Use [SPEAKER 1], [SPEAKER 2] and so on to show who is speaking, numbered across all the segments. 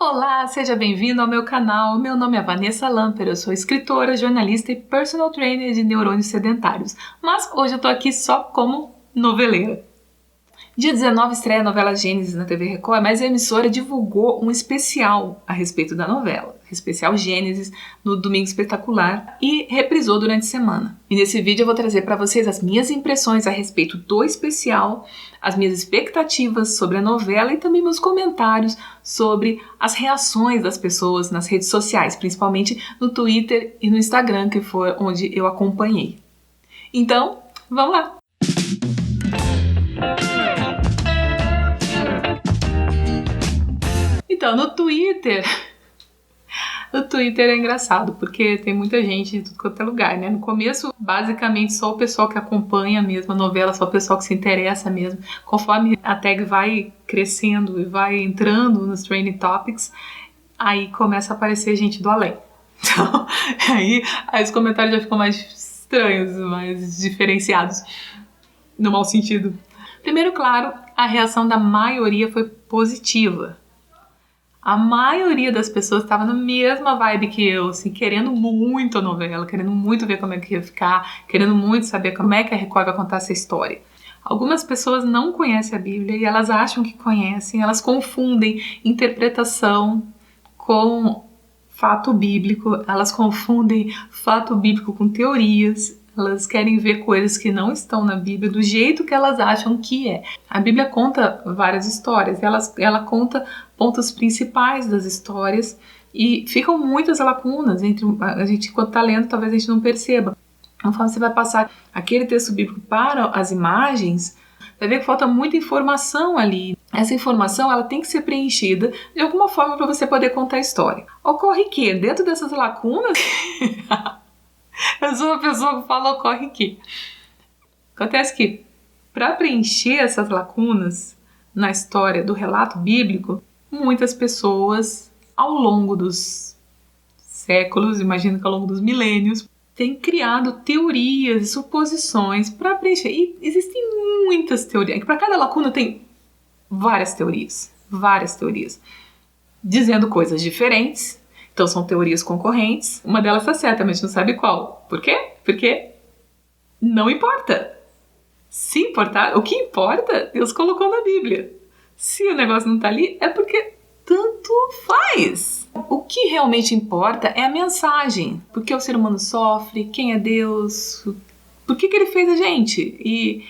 [SPEAKER 1] Olá, seja bem-vindo ao meu canal. Meu nome é Vanessa Lamper, eu sou escritora, jornalista e personal trainer de neurônios sedentários. Mas hoje eu tô aqui só como noveleira. Dia 19 estreia a novela Gênesis na TV Record, mas a emissora divulgou um especial a respeito da novela, especial Gênesis, no Domingo Espetacular, e reprisou durante a semana. E nesse vídeo eu vou trazer para vocês as minhas impressões a respeito do especial, as minhas expectativas sobre a novela e também meus comentários sobre as reações das pessoas nas redes sociais, principalmente no Twitter e no Instagram, que foi onde eu acompanhei. Então, vamos lá! Então, no Twitter é engraçado, porque tem muita gente de tudo quanto é lugar, né? No começo, basicamente, só o pessoal que acompanha mesmo a novela, só o pessoal que se interessa mesmo. Conforme a tag vai crescendo e vai entrando nos trending topics, aí começa a aparecer gente do além. Então, aí os comentários já ficam mais estranhos, mais diferenciados, no mau sentido. Primeiro, claro, a reação da maioria foi positiva. A maioria das pessoas estava na mesma vibe que eu, assim, querendo muito a novela, querendo muito ver como é que ia ficar, querendo muito saber como é que a Record vai contar essa história. Algumas pessoas não conhecem a Bíblia e elas acham que conhecem, elas confundem interpretação com fato bíblico, elas confundem fato bíblico com teorias. Elas querem ver coisas que não estão na Bíblia do jeito que elas acham que é. A Bíblia conta várias histórias, ela conta pontos principais das histórias e ficam muitas lacunas entre a gente, enquanto está lendo, talvez a gente não perceba. Conforme você vai passar aquele texto bíblico para as imagens, vai ver que falta muita informação ali. Essa informação ela tem que ser preenchida de alguma forma para você poder contar a história. Ocorre que, dentro dessas lacunas... Eu sou uma pessoa que fala ocorre que. Acontece que, para preencher essas lacunas na história do relato bíblico, muitas pessoas, ao longo dos séculos, imagino que ao longo dos milênios, têm criado teorias e suposições para preencher. E existem muitas teorias. Para cada lacuna tem várias teorias, dizendo coisas diferentes. Então são teorias concorrentes. Uma delas está certa, mas a gente não sabe qual. Por quê? Porque não importa. Se importar, o que importa, Deus colocou na Bíblia. Se o negócio não está ali, é porque tanto faz. O que realmente importa é a mensagem. Por que o ser humano sofre? Quem é Deus? Por que ele fez a gente? E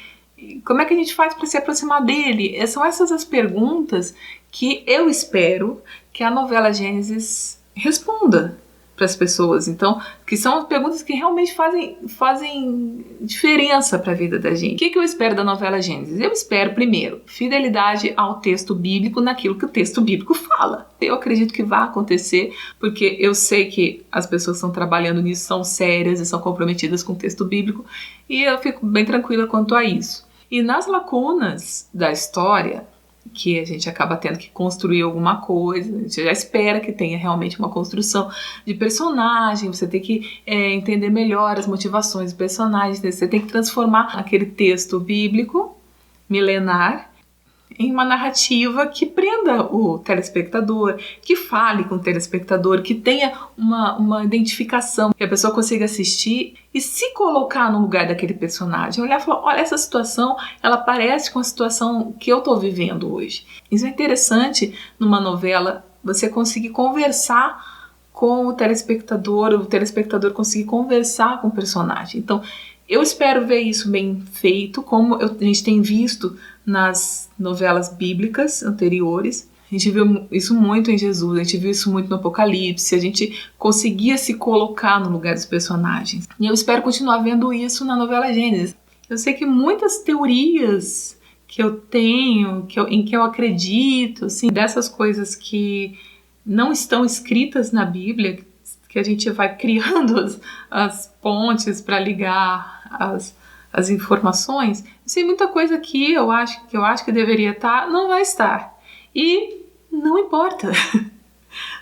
[SPEAKER 1] como é que a gente faz para se aproximar dele? São essas as perguntas que eu espero que a novela Gênesis responda para as pessoas. Então, que são as perguntas que realmente fazem diferença para a vida da gente. O que eu espero da novela Gênesis? Eu espero, primeiro, fidelidade ao texto bíblico naquilo que o texto bíblico fala. Eu acredito que vai acontecer, porque eu sei que as pessoas que estão trabalhando nisso são sérias e são comprometidas com o texto bíblico, e eu fico bem tranquila quanto a isso. E nas lacunas da história, que a gente acaba tendo que construir alguma coisa, a gente já espera que tenha realmente uma construção de personagem, você tem que entender melhor as motivações dos personagens, você tem que transformar aquele texto bíblico milenar em uma narrativa que prenda o telespectador, que fale com o telespectador, que tenha uma identificação, que a pessoa consiga assistir e se colocar no lugar daquele personagem, olhar e falar, olha, essa situação, ela parece com a situação que eu estou vivendo hoje. Isso é interessante numa novela, você conseguir conversar com o telespectador conseguir conversar com o personagem. Então, eu espero ver isso bem feito, como a gente tem visto nas novelas bíblicas anteriores. A gente viu isso muito em Jesus, a gente viu isso muito no Apocalipse, a gente conseguia se colocar no lugar dos personagens. E eu espero continuar vendo isso na novela Gênesis. Eu sei que muitas teorias que eu tenho, em que eu acredito, assim, dessas coisas que não estão escritas na Bíblia, que a gente vai criando as pontes para ligar as informações, eu sei muita coisa que eu acho que deveria estar, não vai estar. E não importa.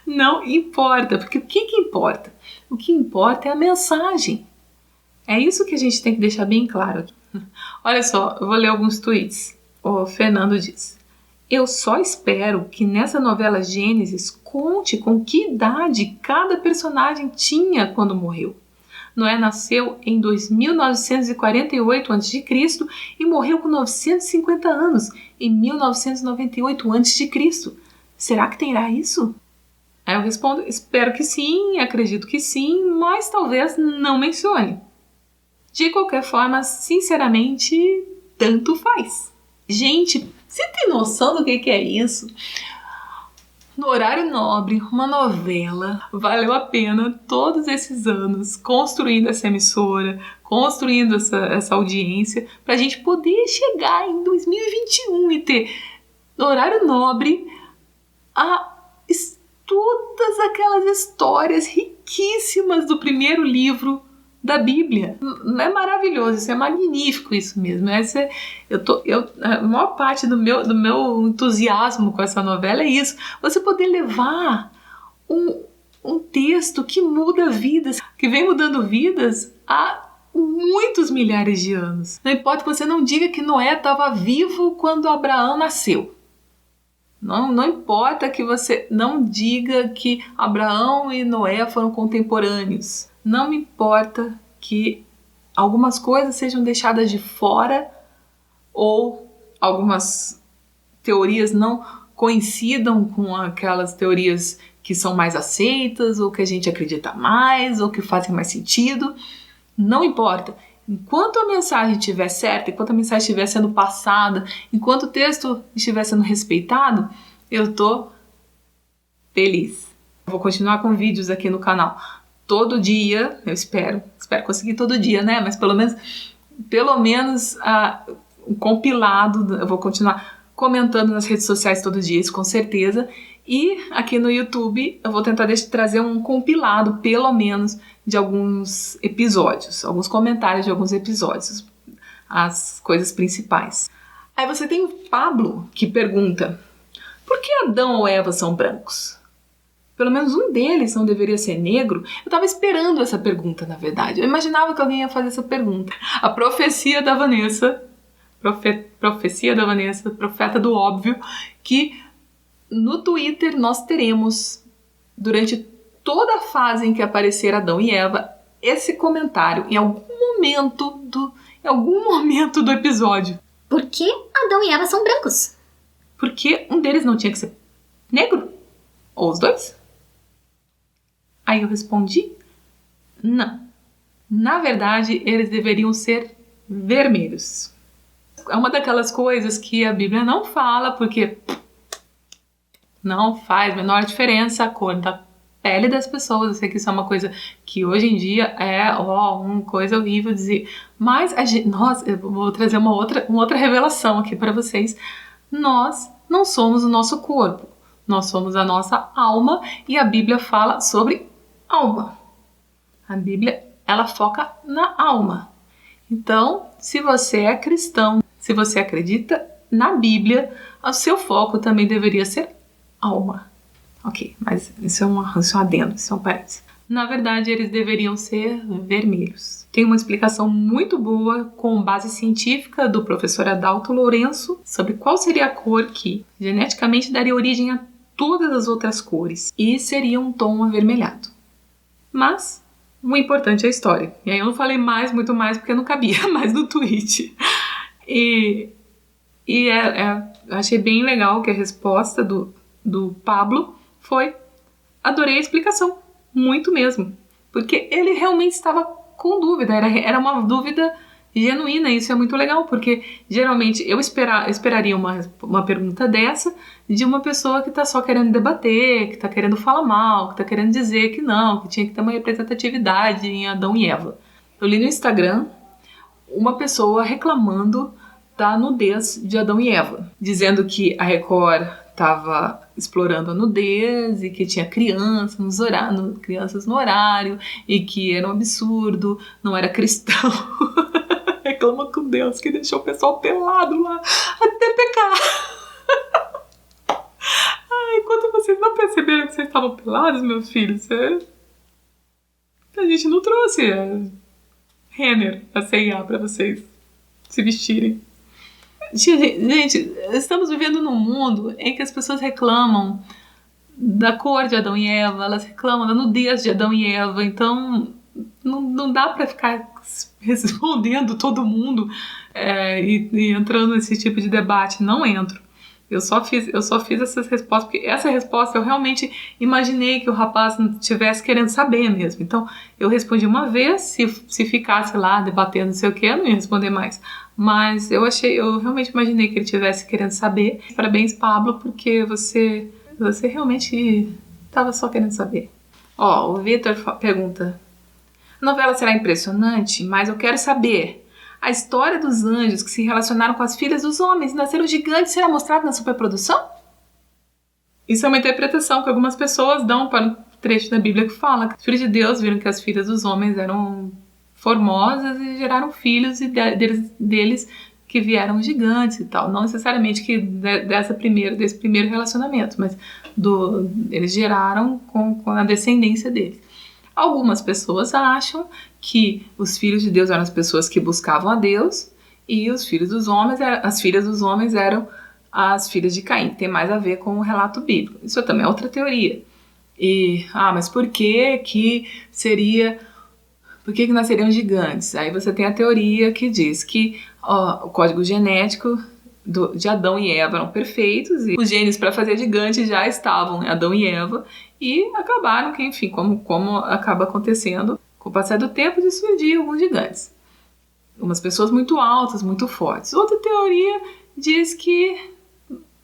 [SPEAKER 1] Não importa, porque o que importa? O que importa é a mensagem. É isso que a gente tem que deixar bem claro aqui. Olha só, eu vou ler alguns tweets. O Fernando diz: Eu só espero que nessa novela Gênesis conte com que idade cada personagem tinha quando morreu. Noé nasceu em 2948 a.C. e morreu com 950 anos, em 1998 a.C. Será que terá isso? Aí eu respondo, espero que sim, acredito que sim, mas talvez não mencione. De qualquer forma, sinceramente, tanto faz. Gente, você tem noção do que é isso? No horário nobre, uma novela, valeu a pena todos esses anos construindo essa emissora, construindo essa audiência, para a gente poder chegar em 2021 e ter, no horário nobre, todas aquelas histórias riquíssimas do primeiro livro da Bíblia. É maravilhoso, isso é magnífico, isso mesmo. A maior parte do meu entusiasmo com essa novela é isso. Você poder levar um texto que muda vidas, que vem mudando vidas há muitos milhares de anos. Não importa que você não diga que Noé estava vivo quando Abraão nasceu. Não importa que você não diga que Abraão e Noé foram contemporâneos. Não me importa que algumas coisas sejam deixadas de fora ou algumas teorias não coincidam com aquelas teorias que são mais aceitas ou que a gente acredita mais ou que fazem mais sentido. Não importa. Enquanto a mensagem estiver certa, enquanto a mensagem estiver sendo passada, enquanto o texto estiver sendo respeitado, eu estou feliz. Eu vou continuar com vídeos aqui no canal. Todo dia, eu espero conseguir todo dia, né? Mas pelo menos um compilado, eu vou continuar comentando nas redes sociais todos os dias, com certeza. E aqui no YouTube eu vou tentar trazer um compilado, pelo menos, de alguns episódios, alguns comentários de alguns episódios, as coisas principais. Aí você tem o Pablo que pergunta: por que Adão ou Eva são brancos? Pelo menos um deles não deveria ser negro? Eu estava esperando essa pergunta, na verdade. Eu imaginava que alguém ia fazer essa pergunta. A profecia da Vanessa, profeta do óbvio, que no Twitter nós teremos, durante toda a fase em que aparecer Adão e Eva, esse comentário em algum momento do episódio.
[SPEAKER 2] Por que Adão e Eva são brancos?
[SPEAKER 1] Porque um deles não tinha que ser negro? Ou os dois? Aí eu respondi, não. Na verdade, eles deveriam ser vermelhos. É uma daquelas coisas que a Bíblia não fala, porque não faz a menor diferença a cor da pele das pessoas. Eu sei que isso é uma coisa que hoje em dia é uma coisa horrível dizer. Mas eu vou trazer uma outra revelação aqui para vocês. Nós não somos o nosso corpo. Nós somos a nossa alma e a Bíblia fala sobre alma. A Bíblia, ela foca na alma. Então, se você é cristão, se você acredita na Bíblia, o seu foco também deveria ser alma. Ok, mas isso é um adendo, isso é um parênteses. Na verdade, eles deveriam ser vermelhos. Tem uma explicação muito boa com base científica do professor Adalto Lourenço sobre qual seria a cor que geneticamente daria origem a todas as outras cores e seria um tom avermelhado. Mas o importante é a história. E aí eu não falei muito mais, porque não cabia mais no tweet. Achei bem legal que a resposta do Pablo foi: adorei a explicação, muito mesmo. Porque ele realmente estava com dúvida, era uma dúvida genuína, e isso é muito legal, porque geralmente eu esperaria uma pergunta dessa de uma pessoa que está só querendo debater, que está querendo falar mal, que está querendo dizer que não, que tinha que ter uma representatividade em Adão e Eva. Eu li no Instagram uma pessoa reclamando da nudez de Adão e Eva, dizendo que a Record estava explorando a nudez e que tinha crianças no horário e que era um absurdo, não era cristão. Reclama com Deus que deixou o pessoal pelado lá até pecar. Enquanto vocês não perceberam que vocês estavam pelados, meus filhos, a gente não trouxe a Renner, a C&A, pra vocês se vestirem. Gente, estamos vivendo num mundo em que as pessoas reclamam da cor de Adão e Eva, elas reclamam da nudez de Adão e Eva, então não dá pra ficar respondendo todo mundo e entrando nesse tipo de debate. Não entro. Eu só fiz essas respostas, porque essa resposta eu realmente imaginei que o rapaz estivesse querendo saber mesmo. Então, eu respondi uma vez, se ficasse lá debatendo não sei o que, eu não ia responder mais. Mas eu realmente imaginei que ele estivesse querendo saber. Parabéns, Pablo, porque você realmente estava só querendo saber. Ó, o Vitor pergunta: a novela será impressionante, mas eu quero saber, a história dos anjos que se relacionaram com as filhas dos homens e nasceram gigantes será mostrada na superprodução? Isso é uma interpretação que algumas pessoas dão para um trecho da Bíblia que fala que os filhos de Deus viram que as filhas dos homens eram formosas e geraram filhos, e deles que vieram gigantes e tal. Não necessariamente que desse primeiro relacionamento, mas eles geraram com a descendência deles. Algumas pessoas acham que os filhos de Deus eram as pessoas que buscavam a Deus e as filhas dos homens eram as filhas de Caim, que tem mais a ver com o relato bíblico. Isso também é outra teoria. Mas por que nasceriam gigantes? Aí você tem a teoria que diz que o código genético de Adão e Eva eram perfeitos e os genes para fazer gigante já estavam em Adão e Eva e acabaram que, enfim, como acaba acontecendo com o passar do tempo, de surgir alguns gigantes. Umas pessoas muito altas, muito fortes. Outra teoria diz que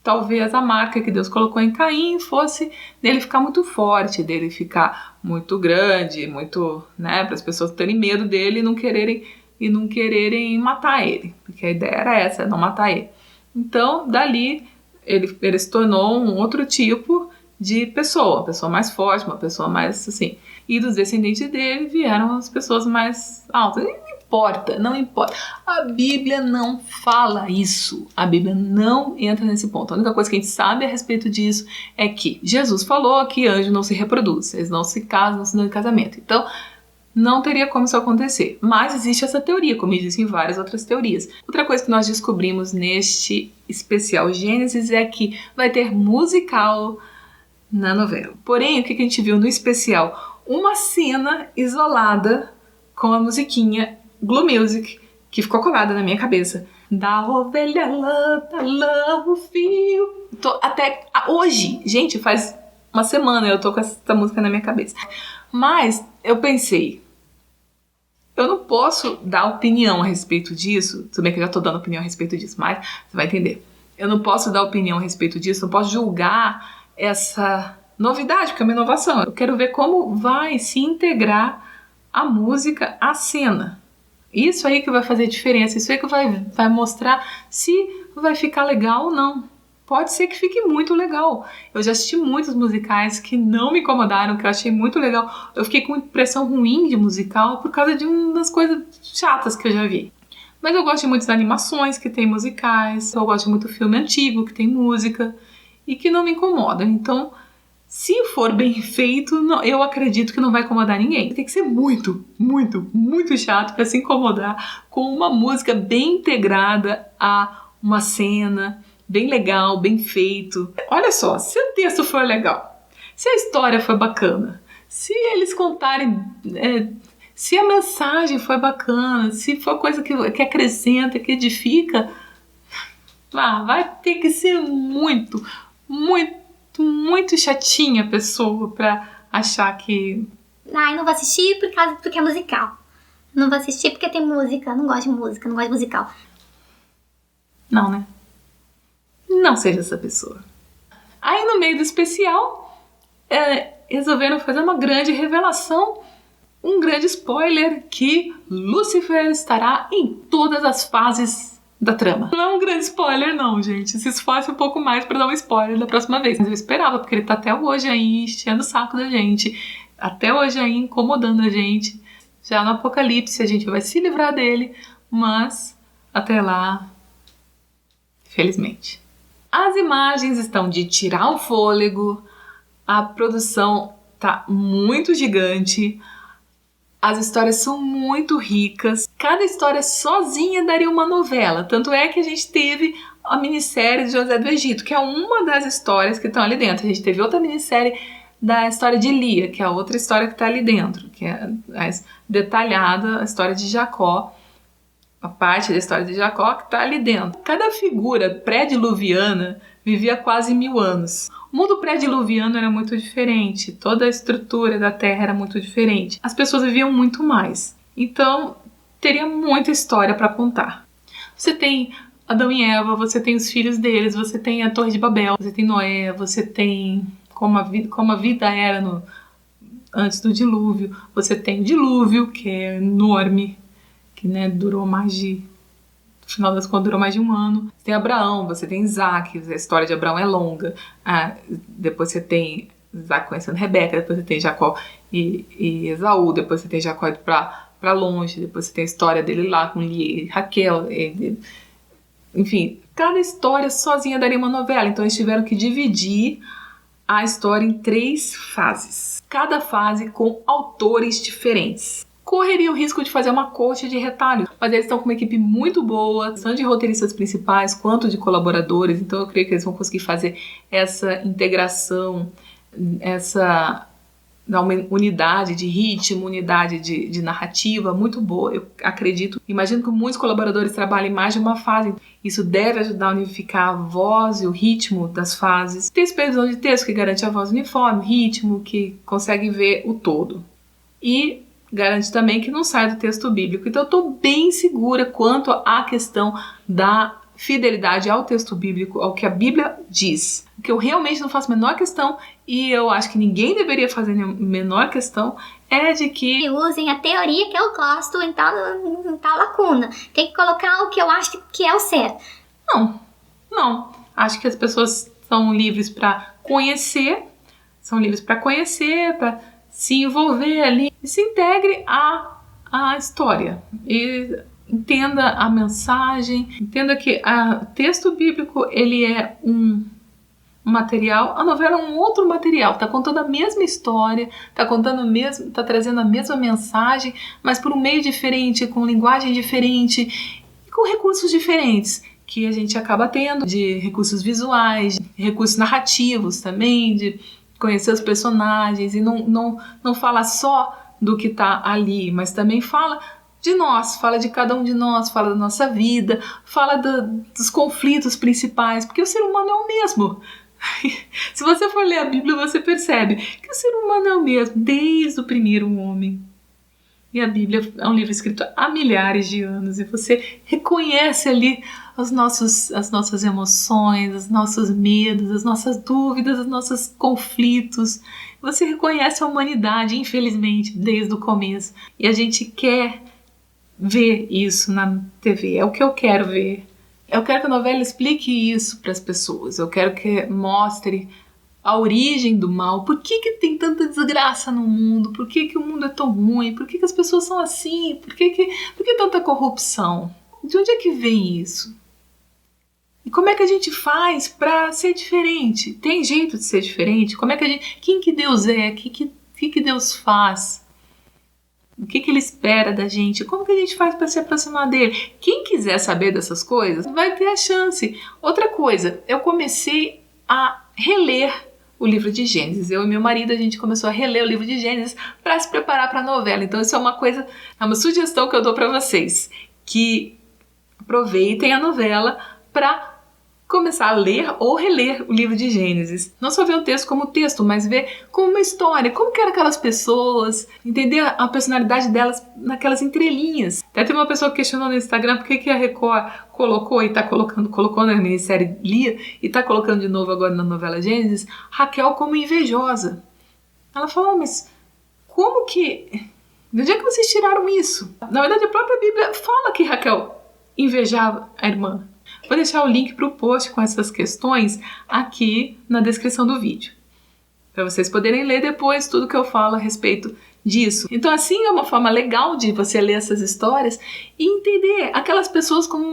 [SPEAKER 1] talvez a marca que Deus colocou em Caim fosse dele ficar muito forte, dele ficar muito grande, muito, né, para as pessoas terem medo dele e não quererem matar ele, porque a ideia era essa, não matar ele. Então, dali, ele se tornou um outro tipo de pessoa, uma pessoa mais forte, uma pessoa mais assim. E dos descendentes dele vieram as pessoas mais altas. Não importa. A Bíblia não fala isso. A Bíblia não entra nesse ponto. A única coisa que a gente sabe a respeito disso é que Jesus falou que anjo não se reproduz, eles não se casam, não se dão em casamento. Então, não teria como isso acontecer. Mas existe essa teoria, como existem várias outras teorias. Outra coisa que nós descobrimos neste especial Gênesis é que vai ter musical na novela. Porém, o que a gente viu no especial? Uma cena isolada com a musiquinha Glue Music, que ficou colada na minha cabeça. Da ovelha lã o fio. Até hoje, gente, faz uma semana eu tô com essa música na minha cabeça. Mas eu pensei, eu não posso dar opinião a respeito disso, tudo bem que eu já tô dando opinião a respeito disso, mas você vai entender. Eu não posso dar opinião a respeito disso, não posso julgar essa novidade, porque é uma inovação. Eu quero ver como vai se integrar a música à cena. Isso aí que vai fazer diferença, isso aí que vai mostrar se vai ficar legal ou não. Pode ser que fique muito legal. Eu já assisti muitos musicais que não me incomodaram, que eu achei muito legal. Eu fiquei com impressão ruim de musical por causa de umas coisas chatas que eu já vi. Mas eu gosto de muitas animações que tem musicais, eu gosto de muito filme antigo que tem música e que não me incomoda. Então, se for bem feito, eu acredito que não vai incomodar ninguém. Tem que ser muito, muito, muito chato para se incomodar com uma música bem integrada a uma cena, bem legal, bem feito. Olha só, se o texto for legal, se a história for bacana, se eles contarem, se a mensagem for bacana, se for coisa que acrescenta, que edifica, vai ter que ser muito, muito, muito chatinha a pessoa pra achar que...
[SPEAKER 2] Ai, não vou assistir porque é musical. Não vou assistir porque tem música. Não gosto de música, não gosto de musical.
[SPEAKER 1] Não, né? Não seja essa pessoa. Aí no meio do especial, resolveram fazer uma grande revelação, um grande spoiler, que Lúcifer estará em todas as fases da trama. Não é um grande spoiler não, gente. Se esforce um pouco mais pra dar um spoiler da próxima vez. Mas eu esperava, porque ele tá até hoje aí enchendo o saco da gente. Até hoje aí incomodando a gente. Já no Apocalipse a gente vai se livrar dele. Mas até lá, felizmente. As imagens estão de tirar o fôlego. A produção tá muito gigante. As histórias são muito ricas. Cada história sozinha daria uma novela. Tanto é que a gente teve a minissérie de José do Egito, que é uma das histórias que estão ali dentro. A gente teve outra minissérie da história de Lia, que é a outra história que está ali dentro, que é mais detalhada, a história de Jacó, a parte da história de Jacó que está ali dentro. Cada figura pré-diluviana vivia quase 1000 anos. O mundo pré-diluviano era muito diferente, toda a estrutura da Terra era muito diferente. As pessoas viviam muito mais, então teria muita história para contar. Você tem Adão e Eva, você tem os filhos deles, você tem a Torre de Babel, você tem Noé, você tem como a vida era antes do dilúvio, você tem o dilúvio, que é enorme, que durou mais de... No final das contas, durou mais de 1 ano. Você tem Abraão, você tem Isaac, a história de Abraão é longa. Depois você tem Isaac conhecendo Rebeca, depois você tem Jacó e Esaú, depois você tem Jacó indo pra longe, depois você tem a história dele lá com Lia e Raquel. Enfim, cada história sozinha daria uma novela, então eles tiveram que dividir a história em 3 fases. Cada fase com autores diferentes. Correria o risco de fazer uma corte de retalho, mas eles estão com uma equipe muito boa, tanto de roteiristas principais quanto de colaboradores, então eu creio que eles vão conseguir fazer essa integração, dar uma unidade de ritmo, unidade de narrativa muito boa, eu acredito. Imagino que muitos colaboradores trabalhem em mais de uma fase, isso deve ajudar a unificar a voz e o ritmo das fases. Tem supervisão de texto que garante a voz uniforme, o ritmo, que consegue ver o todo. E garante também que não sai do texto bíblico. Então eu estou bem segura quanto à questão da fidelidade ao texto bíblico, ao que a Bíblia diz. O que eu realmente não faço a menor questão, e eu acho que ninguém deveria fazer a menor questão, é de que
[SPEAKER 2] usem a teoria que eu gosto em tal lacuna. Tem que colocar o que eu acho que é o certo.
[SPEAKER 1] Não. Acho que as pessoas são livres para conhecer, para se envolver ali e se integre à história. E entenda a mensagem, entenda que o texto bíblico ele é um material, a novela é um outro material, está contando a mesma história, está trazendo a mesma mensagem, mas por um meio diferente, com linguagem diferente e com recursos diferentes que a gente acaba tendo, de recursos visuais, de recursos narrativos também, de conhecer os personagens e não fala só do que está ali, mas também fala de nós, fala de cada um de nós, fala da nossa vida, fala dos conflitos principais, porque o ser humano é o mesmo. Se você for ler a Bíblia, você percebe que o ser humano é o mesmo, desde o primeiro homem. E a Bíblia é um livro escrito há milhares de anos, e você reconhece ali as nossas emoções, os nossos medos, as nossas dúvidas, os nossos conflitos. Você reconhece a humanidade, infelizmente, desde o começo. E a gente quer ver isso na TV, é o que eu quero ver. Eu quero que a novela explique isso para as pessoas, eu quero que mostre a origem do mal, por que tem tanta desgraça no mundo, por que o mundo é tão ruim, por que as pessoas são assim, por que tanta corrupção, de onde é que vem isso? E como é que a gente faz para ser diferente? Tem jeito de ser diferente? Quem que Deus é? O que Deus faz? O que Ele espera da gente? Como que a gente faz para se aproximar dele? Quem quiser saber dessas coisas vai ter a chance. Outra coisa, eu comecei a reler o livro de Gênesis. Eu e meu marido, a gente começou a reler o livro de Gênesis para se preparar para a novela. Então isso é uma sugestão que eu dou para vocês, que aproveitem a novela para começar a ler ou reler o livro de Gênesis. Não só ver o texto como texto, mas ver como uma história, como que eram aquelas pessoas, entender a personalidade delas naquelas entrelinhas. Até tem uma pessoa que questionou no Instagram por que a Record colocou na minissérie Lia e está colocando de novo agora na novela Gênesis, Raquel como invejosa. Ela falou, mas como que... De onde é que vocês tiraram isso? Na verdade, a própria Bíblia fala que Raquel invejava a irmã. Vou deixar o link para o post com essas questões aqui na descrição do vídeo, para vocês poderem ler depois tudo que eu falo a respeito disso. Então assim é uma forma legal de você ler essas histórias e entender aquelas pessoas como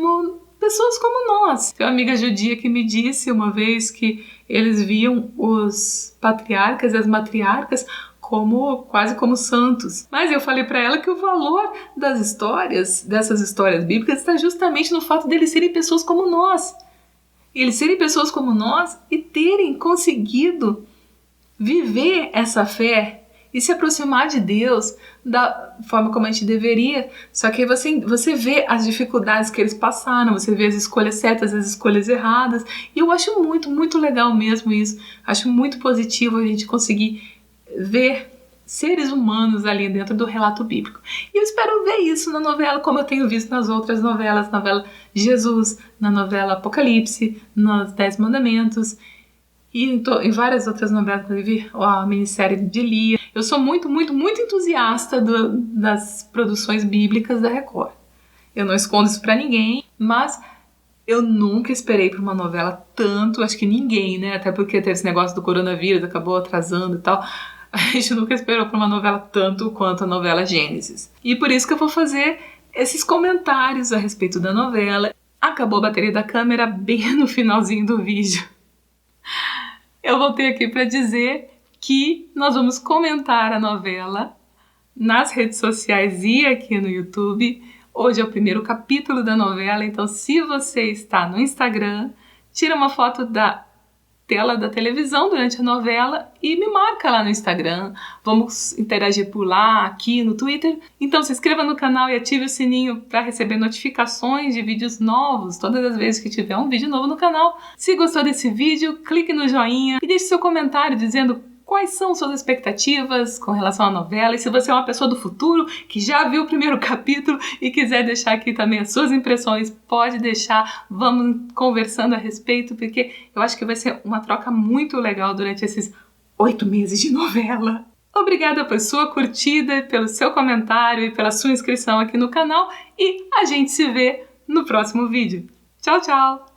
[SPEAKER 1] nós. Tem uma amiga judia que me disse uma vez que eles viam os patriarcas e as matriarcas quase como santos. Mas eu falei para ela que o valor dessas histórias bíblicas, está justamente no fato deles serem pessoas como nós. Eles serem pessoas como nós e terem conseguido viver essa fé e se aproximar de Deus da forma como a gente deveria. Só que aí você vê as dificuldades que eles passaram, você vê as escolhas certas, as escolhas erradas. E eu acho muito, muito legal mesmo isso. Acho muito positivo a gente conseguir ver seres humanos ali dentro do relato bíblico. E eu espero ver isso na novela, como eu tenho visto nas outras novelas, novela Jesus, na novela Apocalipse, nos 10 Mandamentos, e em várias outras novelas, inclusive a minissérie de Lia. Eu sou muito, muito, muito entusiasta das produções bíblicas da Record. Eu não escondo isso pra ninguém, mas eu nunca esperei por uma novela tanto, acho que ninguém, né? Até porque teve esse negócio do coronavírus, acabou atrasando e tal. A gente nunca esperou por uma novela tanto quanto a novela Gênesis. E por isso que eu vou fazer esses comentários a respeito da novela. Acabou a bateria da câmera bem no finalzinho do vídeo. Eu voltei aqui para dizer que nós vamos comentar a novela nas redes sociais e aqui no YouTube. Hoje é o primeiro capítulo da novela, então se você está no Instagram, tira uma foto da tela da televisão durante a novela e me marca lá no Instagram. Vamos interagir por lá, aqui no Twitter. Então se inscreva no canal e ative o sininho para receber notificações de vídeos novos todas as vezes que tiver um vídeo novo no canal. Se gostou desse vídeo, clique no joinha e deixe seu comentário dizendo quais são suas expectativas com relação à novela, e se você é uma pessoa do futuro que já viu o primeiro capítulo e quiser deixar aqui também as suas impressões, pode deixar, vamos conversando a respeito, porque eu acho que vai ser uma troca muito legal durante esses 8 meses de novela. Obrigada por sua curtida, pelo seu comentário e pela sua inscrição aqui no canal, e a gente se vê no próximo vídeo. Tchau, tchau!